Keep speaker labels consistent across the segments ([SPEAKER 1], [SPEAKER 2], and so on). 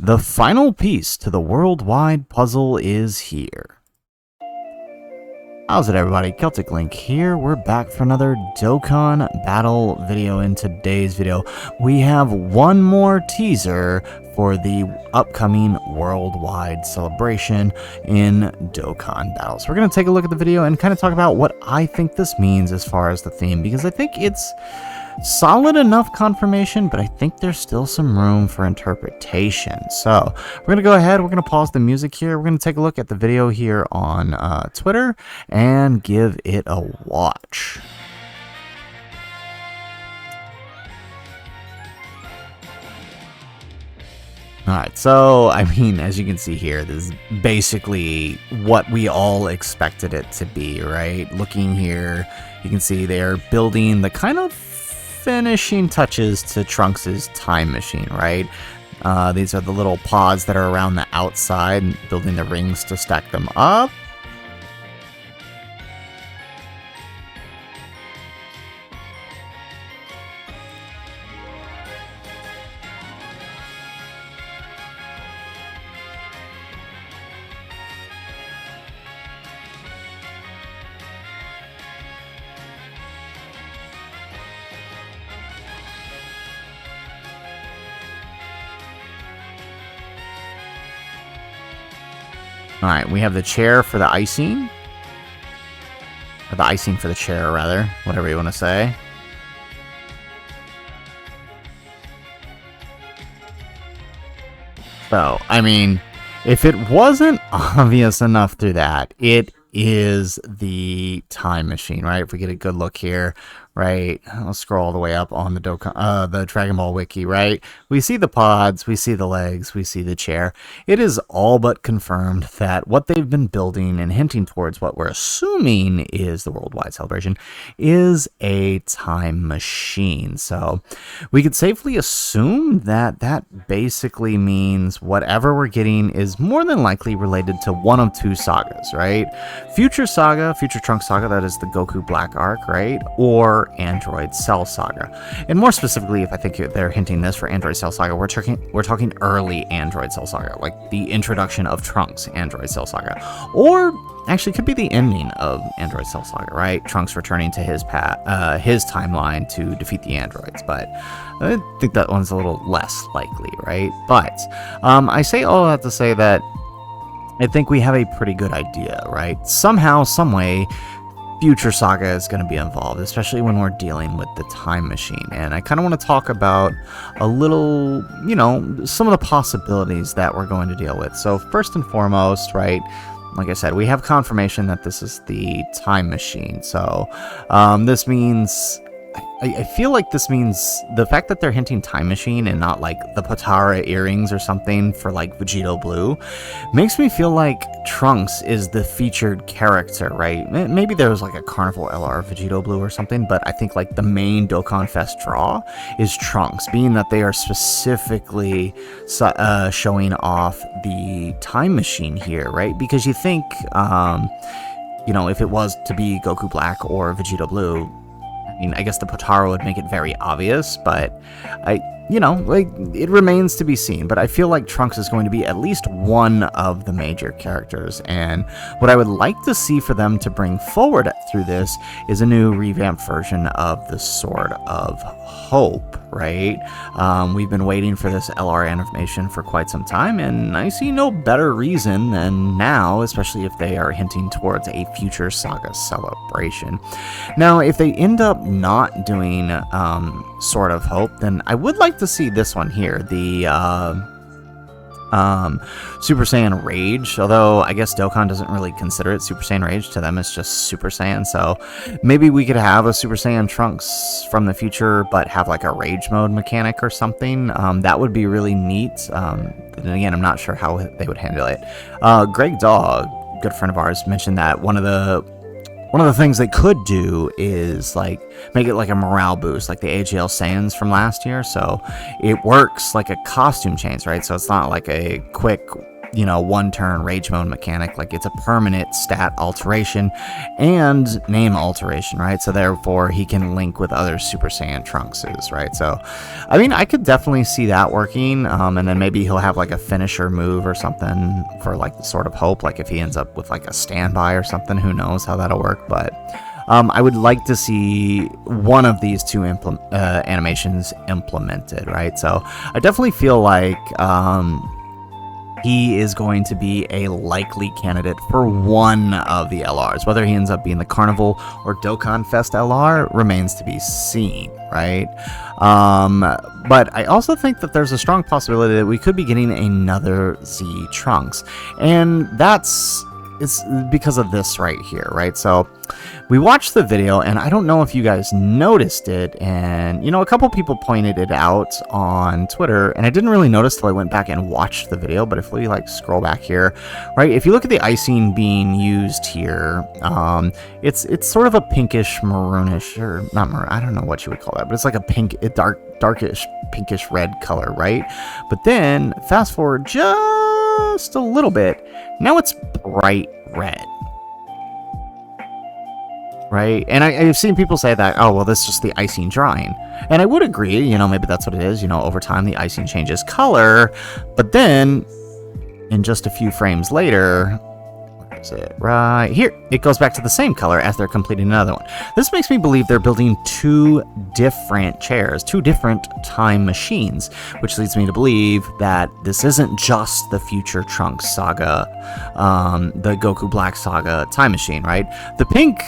[SPEAKER 1] The final piece to the worldwide puzzle is here. How's it, everybody? Celtic Link here. We're back for another Dokkan battle video. In today's video, we have one more teaser for the upcoming worldwide celebration in Dokkan battles. We're going to take a look at the video and kind of talk about what I think this means as far as the theme, because I think it's solid enough confirmation, but I think there's still some room for interpretation. So we're going to go ahead, we're going to pause the music here, we're going to take a look at the video here on Twitter and give it a watch. Alright, so, I mean, as you can see here, this is basically what we all expected it to be, right? Looking here, you can see they're building the kind of finishing touches to Trunks' time machine, right? These are the little pods that are around the outside, building the rings to stack them up. Alright, we have the chair for the icing. Or the icing for the chair, rather. Whatever you want to say. So, I mean, if it wasn't obvious enough through that, it is the time machine, right? If we get a good look here, right? I'll scroll all the way up on the the Dragon Ball wiki, right? We see the pods, we see the legs, we see the chair. It is all but confirmed that what they've been building and hinting towards what we're assuming is the worldwide celebration is a time machine. So we could safely assume that that basically means whatever we're getting is more than likely related to one of two sagas, right? Future Saga, Future Trunks Saga, that is the Goku Black arc, right? Or Android Cell Saga. And more specifically, if I think they're hinting this for Android Cell Saga, we're talking early Android Cell Saga, like the introduction of Trunks Android Cell Saga. Or actually could be the ending of Android Cell Saga, right? Trunks returning to his timeline to defeat the androids, but I think that one's a little less likely, right? But I say all that to say that I think we have a pretty good idea, right? Somehow, someway, Future Saga is going to be involved, especially when we're dealing with the time machine. And I kind of want to talk about a little, you know, some of the possibilities that we're going to deal with. So first and foremost, right, like I said, we have confirmation that this is the time machine. So this means, I feel like this means the fact that they're hinting time machine and not like the Potara earrings or something for like Vegito Blue makes me feel like Trunks is the featured character, right? Maybe there was like a Carnival LR Vegito Blue or something, but I think like the main Dokkan Fest draw is Trunks, being that they are specifically showing off the time machine here, right? Because you think, you know, if it was to be Goku Black or Vegito Blue, I mean, I guess the Potara would make it very obvious, but you know, like, it remains to be seen. But I feel like Trunks is going to be at least one of the major characters, and what I would like to see for them to bring forward through this is a new revamped version of the Sword of Hope, right? We've been waiting for this LR animation for quite some time, and I see no better reason than now, especially if they are hinting towards a Future Saga celebration. Now, if they end up not doing Sword of Hope, then I would like to see this one here, the Super Saiyan Rage, although I guess Dokkan doesn't really consider it Super Saiyan Rage. To them it's just Super Saiyan, so maybe we could have a Super Saiyan Trunks from the future but have like a Rage mode mechanic or something. That would be really neat. And again, I'm not sure how they would handle it. Greg Dog, good friend of ours, mentioned that one of the things they could do is like make it like a morale boost, like the AGL Saiyans from last year. So it works like a costume change, right? So it's not like a quick one turn rage mode mechanic. Like, it's a permanent stat alteration and name alteration, right? So therefore he can link with other Super Saiyan Trunkses, right? So I mean, I could definitely see that working, and then maybe he'll have like a finisher move or something for like the Sword of Hope, like if he ends up with like a standby or something. Who knows how that'll work, but I would like to see one of these two animations implemented, right? So I definitely feel like he is going to be a likely candidate for one of the LRs. Whether he ends up being the Carnival or Dokkan Fest LR remains to be seen, right? But I also think that there's a strong possibility that we could be getting another Z Trunks, and it's because of this right here, right? So we watched the video, and I don't know if you guys noticed it, and a couple people pointed it out on Twitter, and I didn't really notice till I went back and watched the video. But if we like scroll back here, right, if you look at the icing being used here, it's sort of a pinkish maroonish, or not maroon, I don't know what you would call that, but it's like a darkish pinkish red color, right? But then fast forward just a little bit, now it's bright red, right? And I've seen people say that, oh, well, this is just the icing drying. And I would agree, maybe that's what it is. Over time, the icing changes color. But then, in just a few frames later, where is it? Right here, it goes back to the same color as they're completing another one. This makes me believe they're building two different chairs, two different time machines, which leads me to believe that this isn't just the Future Trunks Saga, the Goku Black Saga time machine, right? The pink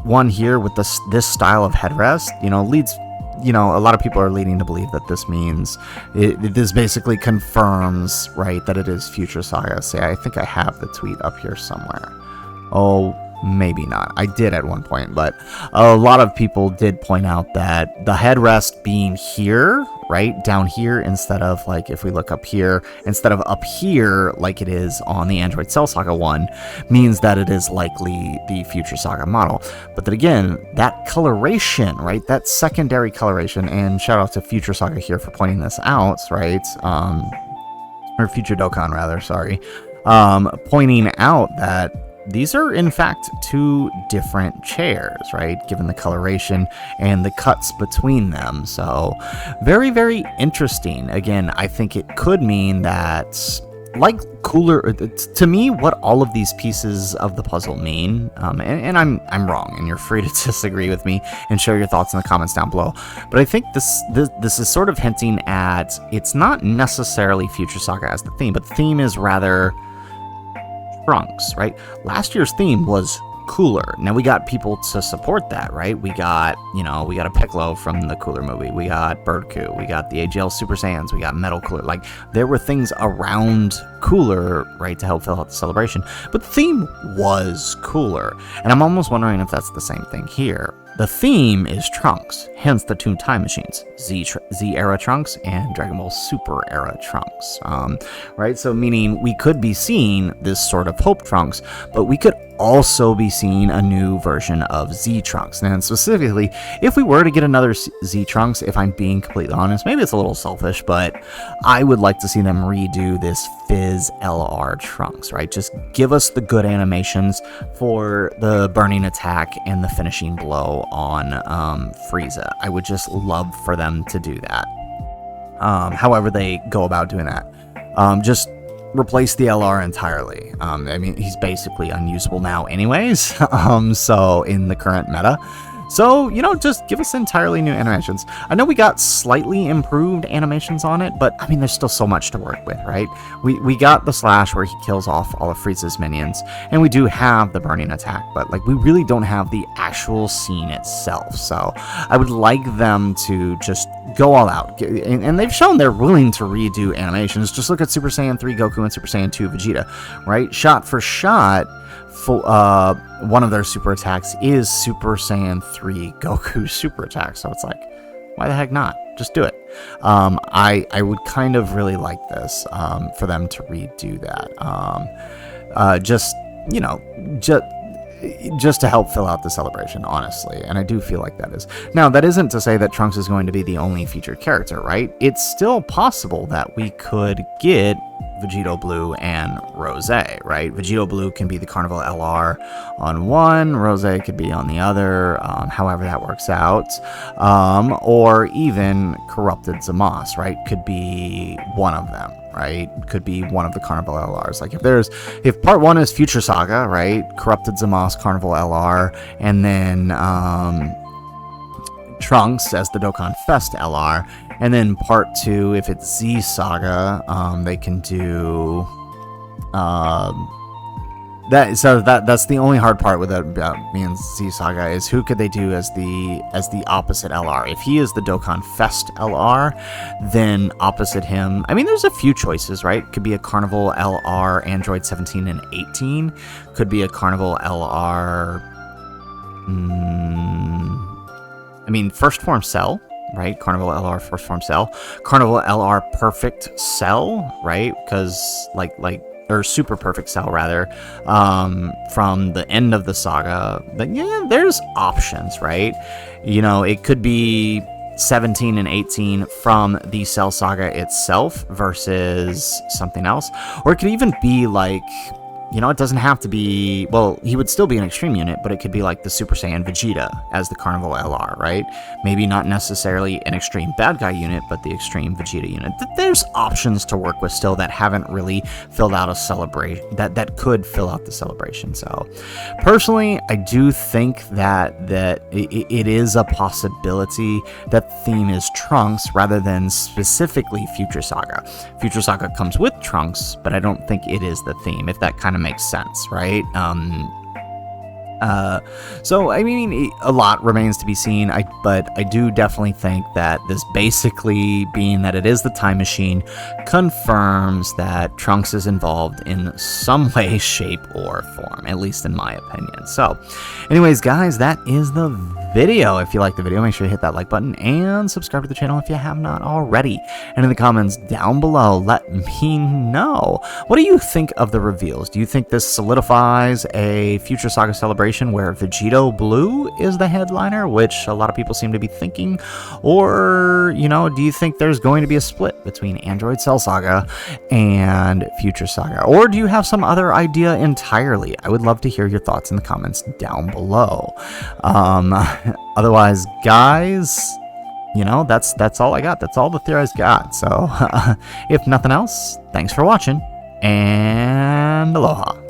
[SPEAKER 1] one here with this style of headrest, leads, a lot of people are leading to believe that this means this basically confirms, right, that it is Future Saga. Say, I think I have the tweet up here somewhere. Oh, maybe not. I did at one point, but a lot of people did point out that the headrest being here, right, down here, instead of, like, if we look up here, instead of up here like it is on the Android Cell Saga one, means that it is likely the Future Saga model. But then again, that coloration, right, that secondary coloration, and shout out to Future Saga here for pointing this out, right, or Future Dokkan rather, sorry, pointing out that these are, in fact, two different chairs, right? Given the coloration and the cuts between them. So, very, very interesting. Again, I think it could mean that, like cooler, to me, what all of these pieces of the puzzle mean, and I'm wrong, and you're free to disagree with me and share your thoughts in the comments down below. But I think this is sort of hinting at, it's not necessarily Future Saga as the theme, but the theme is rather Trunks, right? Last year's theme was cooler. Now we got people to support that, right? We got, we got a Piccolo from the Cooler movie. We got Birdcoo. We got the AGL Super Saiyans. We got Metal Cooler. Like, there were things around Cooler, right, to help fill out the celebration. But the theme was cooler. And I'm almost wondering if that's the same thing here. The theme is Trunks, hence the two time machines, Z-era Trunks and Dragon Ball Super era Trunks, right? So meaning we could be seeing this sort of Hope Trunks, but we could also be seeing a new version of Z Trunks. And specifically, if we were to get another Z Trunks, if I'm being completely honest, maybe it's a little selfish, but I would like to see them redo this Fizz LR Trunks, right? Just give us the good animations for the burning attack and the finishing blow on Frieza. I would just love for them to do that. However they go about doing that. Just replace the LR entirely. I mean, he's basically unusable now anyways, so in the current meta. So, just give us entirely new animations. I know we got slightly improved animations on it, but, I mean, there's still so much to work with, right? We got the slash where he kills off all of Frieza's minions, and we do have the burning attack, but, like, we really don't have the actual scene itself. So, I would like them to just go all out. And they've shown they're willing to redo animations. Just look at Super Saiyan 3 Goku and Super Saiyan 2 Vegeta, right? Shot for shot, one of their super attacks is Super Saiyan 3 Goku super attack, so it's like, why the heck not? Just do it. I would kind of really like this, for them to redo that. Just to help fill out the celebration, honestly, and I do feel like that is. Now, that isn't to say that Trunks is going to be the only featured character, right? It's still possible that we could get Vegito Blue and Rose, right? Vegito Blue can be the Carnival LR on one, Rose could be on the other, however that works out, or even Corrupted Zamos, right? Could be one of them, right? Could be one of the Carnival LRs. Like if part one is Future Saga, right? Corrupted Zamos, Carnival LR, and then Trunks as the Dokkan Fest LR, and then part two, if it's Z Saga, they can do that. So that's the only hard part with that me and Z Saga is who could they do as the opposite LR. If he is the Dokkan Fest LR, then opposite him, I mean, there's a few choices, right? Could be a Carnival LR Android 17 and 18, could be a Carnival LR. I mean, First Form Cell, right? Carnival LR First Form Cell. Carnival LR Perfect Cell, right? Because, or Super Perfect Cell, rather, from the end of the saga. But, yeah, there's options, right? You know, it could be 17 and 18 from the Cell Saga itself versus something else. Or it could even be, like, you know, it doesn't have to be, well, he would still be an Extreme unit, but it could be like the Super Saiyan Vegeta as the Carnival LR, right? Maybe not necessarily an Extreme Bad Guy unit, but the Extreme Vegeta unit. There's options to work with still that haven't really filled out a celebration, that could fill out the celebration. So, personally, I do think that it is a possibility that the theme is Trunks rather than specifically Future Saga. Future Saga comes with Trunks, but I don't think it is the theme, if that kind of makes sense, right? So, I mean, a lot remains to be seen, but I do definitely think that this basically, being that it is the time machine, confirms that Trunks is involved in some way, shape, or form, at least in my opinion. So, anyways, guys, that is the video. If you like the video, make sure you hit that like button and subscribe to the channel if you have not already. And in the comments down below, let me know, what do you think of the reveals? Do you think this solidifies a Future Saga celebration where Vegito Blue is the headliner, which a lot of people seem to be thinking? Or, you know, do you think there's going to be a split between Android Cell Saga and Future Saga? Or do you have some other idea entirely? I would love to hear your thoughts in the comments down below. Otherwise, guys, you know, that's all I got. That's all the theories got. So, if nothing else, thanks for watching, and aloha.